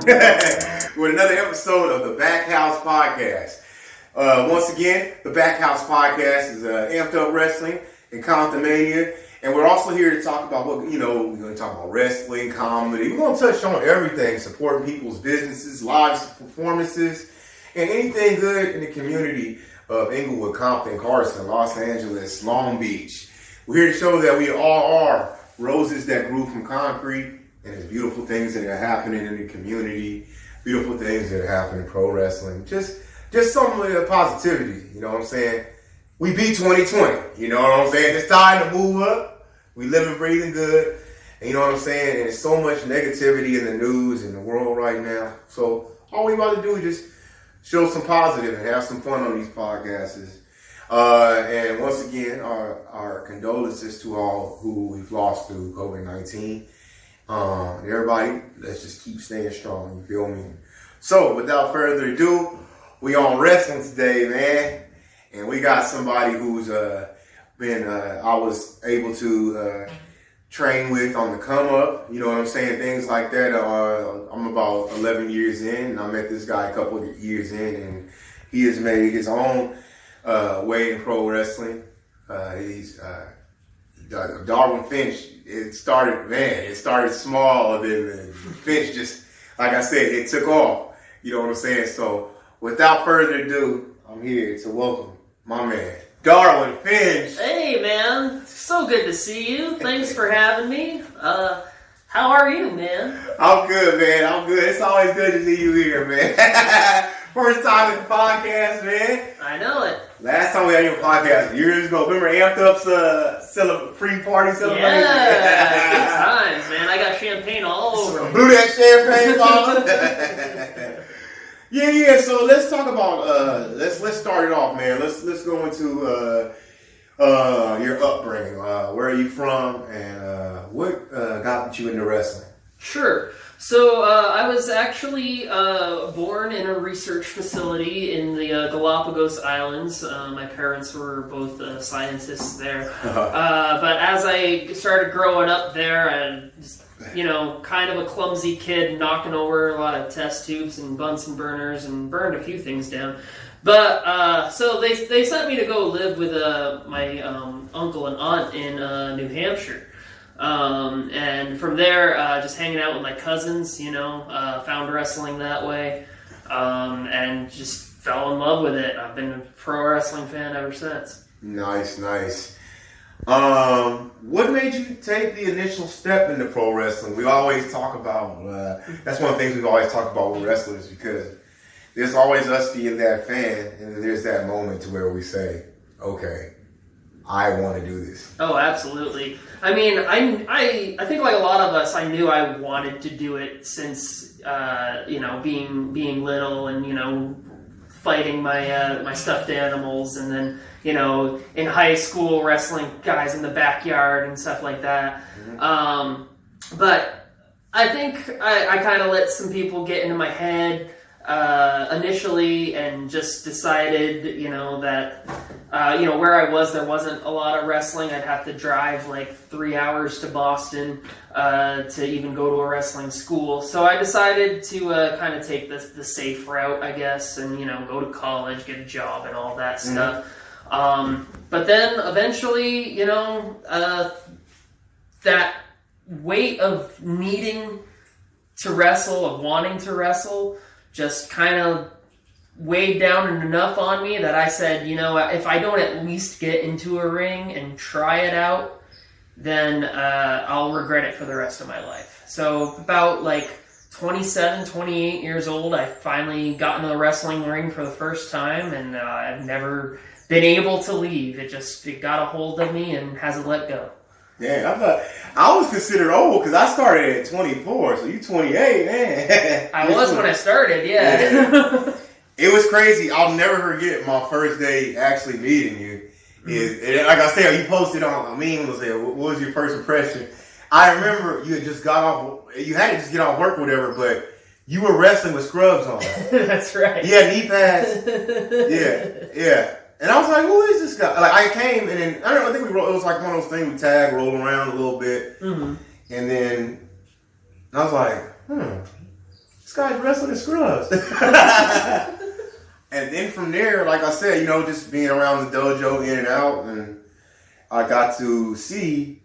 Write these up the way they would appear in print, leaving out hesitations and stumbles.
with another episode of the Backhouse podcast. Once again, the Backhouse podcast is amped up wrestling and condomania, and we're also here to talk about we're going to talk about wrestling, comedy. We're going to touch on everything, supporting people's businesses, lives, performances, and anything good in the community of Inglewood, Compton, Carson, Los Angeles, Long Beach. We're here to show that we all are roses that grew from concrete, and there's beautiful things that are happening in the community, beautiful things that are happening in pro wrestling. Just some of the positivity, you know what I'm saying? We beat 2020, you know what I'm saying? It's time to move up. We living, breathing good, and you know what I'm saying? And there's so much negativity in the news, in the world right now. So all we about to do is just show some positive and have some fun on these podcasts. And once again, our condolences to all who we've lost through COVID-19. Everybody, let's just keep staying strong, you feel me? So, without further ado, we on wrestling today, man. And we got somebody who's I was able to train with on the come up, you know what I'm saying? Things like that. I'm about 11 years in, and I met this guy a couple of years in, and he has made his own way in pro wrestling. He's Darwin Finch. It started small, and then Finch just, like I said, it took off. You know what I'm saying? So without further ado, I'm here to welcome my man, Darwin Finch. Hey man, so good to see you. Thanks for having me. How are you, man? I'm good, man. I'm good. It's always good to see you here, man. First time in the podcast, man. I know it. Last time we had your podcast years ago. Remember Amped Up's pre-party celebration? Yeah, good times, man. I got champagne all over. Blew that champagne bottle. Yeah. So let's talk about let's start it off, man. Let's go into your upbringing. Where are you from, and what got you into wrestling? Sure. So I was actually born in a research facility in the Galapagos Islands. My parents were both scientists there. But as I started growing up there, I just, kind of a clumsy kid, knocking over a lot of test tubes and Bunsen burners, and burned a few things down. But so they sent me to go live with my uncle and aunt in New Hampshire. And from there, just hanging out with my cousins, found wrestling that way, and just fell in love with it. I've been a pro wrestling fan ever since. Nice. What made you take the initial step into pro wrestling? We always talk about, that's one of the things we've always talked about with wrestlers, because there's always us being that fan, and then there's that moment to where we say, okay, I want to do this. Oh, absolutely. I mean, I think like a lot of us, I knew I wanted to do it since, being little and, fighting my stuffed animals, and then, in high school wrestling guys in the backyard and stuff like that. Mm-hmm. But I think I kind of let some people get into my head initially, and just decided, that, where I was, there wasn't a lot of wrestling. I'd have to drive like 3 hours to Boston to even go to a wrestling school. So I decided to kind of take the safe route, I guess, and, go to college, get a job and all that stuff. But then eventually, that weight of needing to wrestle, of wanting to wrestle, just kind of weighed down enough on me that I said, if I don't at least get into a ring and try it out, then I'll regret it for the rest of my life. So about like 27, 28 years old, I finally got into the wrestling ring for the first time, and I've never been able to leave. It got a hold of me and hasn't let go. Yeah, I was considered old because I started at 24, so you 28, man. I was when I started, yeah. It was crazy. I'll never forget my first day actually meeting you. And like I said, you posted on a meme, was there, what was your first impression? I remember you had just got off, you had to just get off work or whatever, but you were wrestling with scrubs on. That's right. Yeah, knee pads. Yeah. And I was like, who is this guy? Like, I came, and then, I think it was like one of those things we tag, roll around a little bit. Mm-hmm. And then I was like, this guy's wrestle the scrubs. And then from there, like I said, you know, just being around the dojo in and out, and I got to see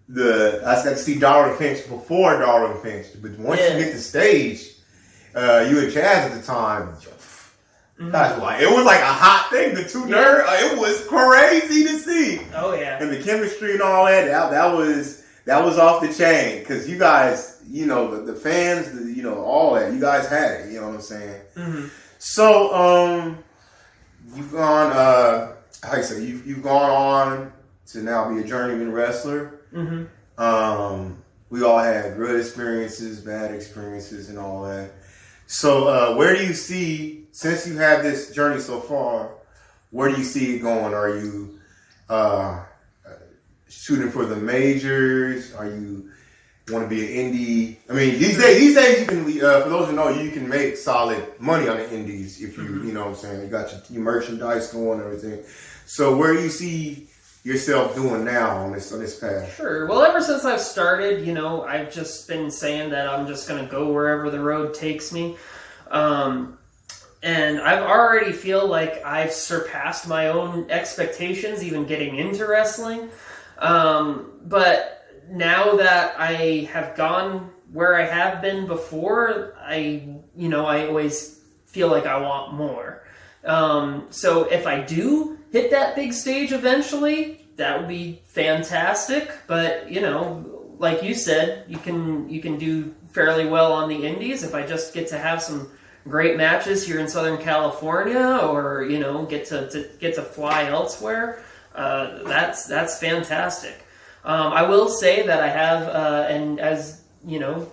Darwin Finch before Darwin Finch. But once you hit the stage, you and Chaz at the time, that's like, it was like a hot thing. The two nerds, it was crazy to see. Oh yeah. And the chemistry and all that was off the chain, because you guys, you know, the fans, you know, all that, you guys had it. You know what I'm saying? Mm-hmm. So, you've gone, you've gone on to now be a journeyman wrestler. Mm-hmm. We all had good experiences, bad experiences, and all that. So, where do you see, since you have this journey so far, where do you see it going? Are you shooting for the majors? Are you want to be an indie? I mean, these days you can, for those who know, you can make solid money on the indies if you, you know what I'm saying, you got your merchandise going and everything. So where do you see yourself doing now on this path? Sure. Well, ever since I've started, you know, I've just been saying that I'm just going to go wherever the road takes me. And I've already feel like I've surpassed my own expectations, even getting into wrestling. But now that I have gone where I have been before, I always feel like I want more. So if I do hit that big stage eventually, that would be fantastic. But, you know, like you said, you can do fairly well on the indies. If I just get to have some great matches here in Southern California, or, you know, get to fly elsewhere, that's fantastic. I will say that I have, and as you know,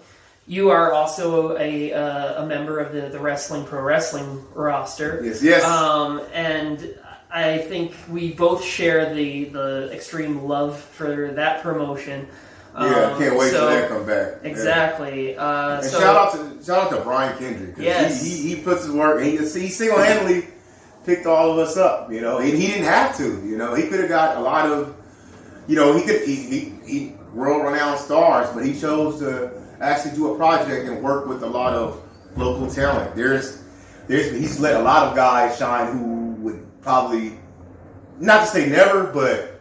you are also a member of the Wrestling Pro Wrestling roster. Yes. And I think we both share the extreme love for that promotion. I can't wait till that come back. Exactly. And shout out to Brian Kendrick. Yes. He puts his work, and he single-handedly picked all of us up. You know, and he didn't have to. You know, he could have got a lot of. You know, he world-renowned stars, but he chose to actually do a project and work with a lot of local talent. He's let a lot of guys shine who would probably, not to say never, but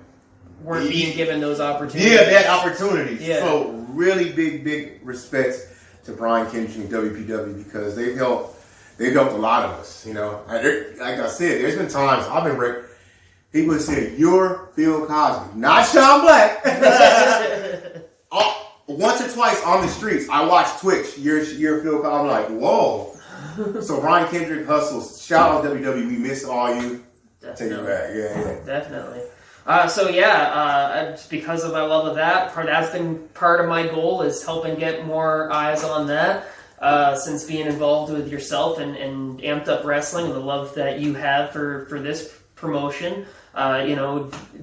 weren't being given those opportunities. Yeah, that opportunities. Yeah. So really big respects to Brian Kendrick and WPW, because they've helped a lot of us. You know, like I said, there's been times I've been. People have said, "You're Phil Cosby, not Sean Black." Once or twice on the streets, I watched Twitch. You're Phil Cosby. I'm like, whoa. So Brian Kendrick hustles. Shout out WWE. We miss all you. Definitely. Take it back. Yeah. Definitely. Because of my love of that, that's been part of my goal, is helping get more eyes on that. Since being involved with yourself and Amped Up Wrestling, and the love that you have for this promotion,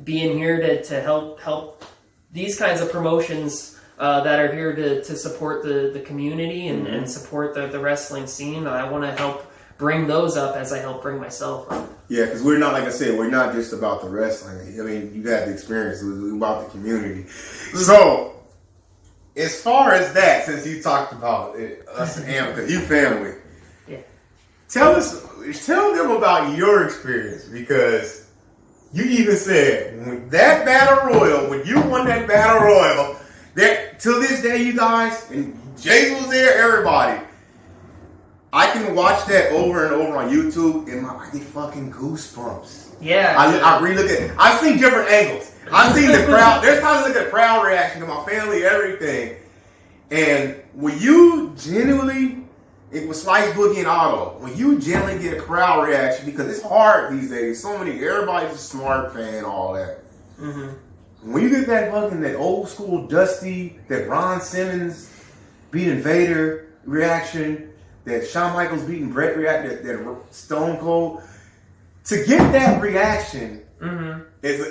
being here to help these kinds of promotions that are here to support the community and support the wrestling scene. I want to help bring those up as I help bring myself up. Yeah, because we're not, like I said, we're not just about the wrestling. I mean, you had the experience. It was about the community. So, as far as that, since you talked about us and Amp, you family, tell them about your experience, because you even said when that battle royal, when you won that battle royal, that till this day, you guys, and Jason was there, everybody. I can watch that over and over on YouTube, and I get fucking goosebumps. Yeah. I relook at it. I've seen different angles. I've seen the crowd. There's times I look at the crowd reaction to my family, everything. And when you genuinely, it was Slice, Boogie, and Otto, when you genuinely get a crowd reaction, because it's hard these days. Everybody's a smart fan, all that. Mm-hmm. When you get that old school Dusty, that Ron Simmons beating Vader reaction, that Shawn Michaels beating Bret reaction, that Stone Cold, to get that reaction is a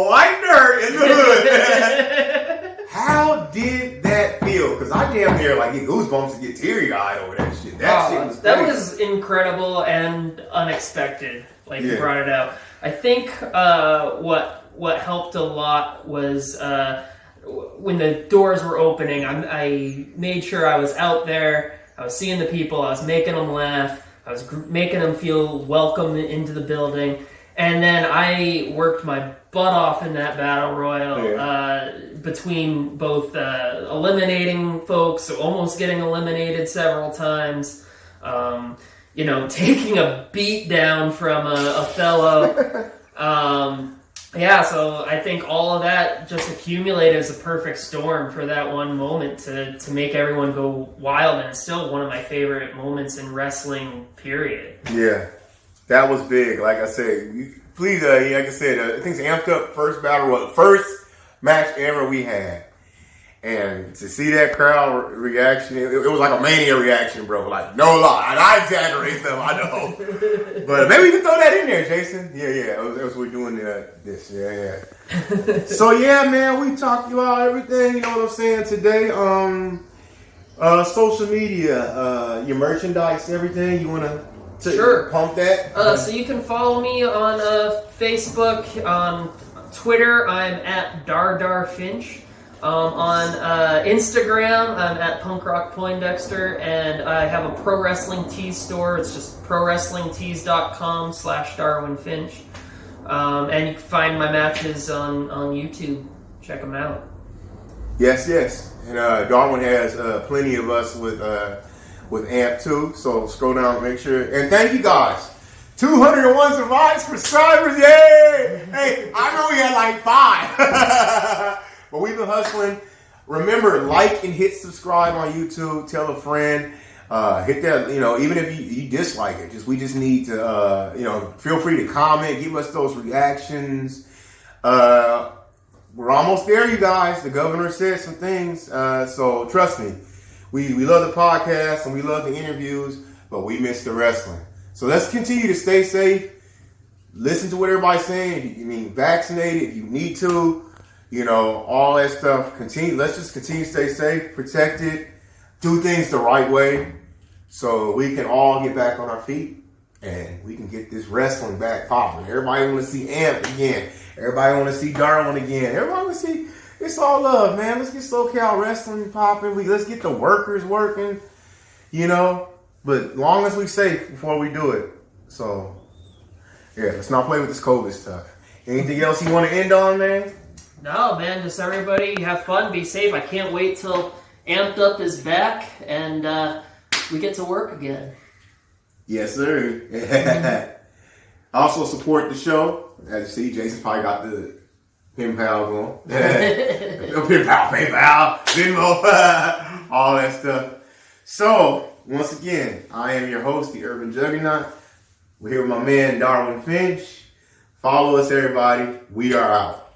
white nerd in the hood. How did that feel? Because I damn near get goosebumps and get teary-eyed over that shit. That was incredible and unexpected. You brought it out. I think what helped a lot was when the doors were opening, I made sure I was out there. I was seeing the people, I was making them laugh, I was making them feel welcome into the building, and then I worked my butt off in that battle royal, between both eliminating folks, almost getting eliminated several times, taking a beat down from Othello. So I think all of that just accumulated as a perfect storm for that one moment to make everyone go wild, and it's still one of my favorite moments in wrestling, period. Yeah, that was big. Like I said, please, like I said, I think it's Amped Up first match ever we had. And to see that crowd reaction, it was like a mania reaction, bro. Like, no lie. And I exaggerate stuff, I know. But maybe we can throw that in there, Jason. Yeah. As we're doing this. Yeah. So, yeah, man, we talked about everything, you know what I'm saying, today. Social media, your merchandise, everything. You want to Sure. pump that? So you can follow me on Facebook, on Twitter, I'm at Darwin Finch. On Instagram, I'm at Punk Rock Poindexter, and I have a Pro Wrestling Tees store. It's just prowrestlingtees.com/Darwin Finch. And you can find my matches on YouTube. Check them out. Yes. And Darwin has plenty of us with AMP too. So scroll down and make sure. And thank you guys. 201 subscribers. Yay! Hey, I know we had like 5. But we've been hustling. Remember, like and hit subscribe on YouTube. Tell a friend. Hit that, even if you dislike it. We just need to, feel free to comment. Give us those reactions. We're almost there, you guys. The governor said some things. So trust me. We love the podcast and we love the interviews, but we miss the wrestling. So let's continue to stay safe. Listen to what everybody's saying. If you vaccinated, if you need to. All that stuff. Let's just continue to stay safe, protect it, do things the right way so we can all get back on our feet and we can get this wrestling back popping. Everybody want to see Amp again. Everybody want to see Darwin again. Everybody want to see, it's all love, man. Let's get SoCal wrestling popping. Let's get the workers working, but long as we safe before we do it. So, yeah, let's not play with this COVID stuff. Anything else you want to end on, man? No, man, just everybody have fun, be safe. I can't wait till Amped Up is back and we get to work again. Yes, sir. Also support the show. As you see, Jason probably got the pen pal going. Pen pal, Venmo, all that stuff. So, once again, I am your host, the Urban Juggernaut. We're here with my man, Darwin Finch. Follow us, everybody. We are out.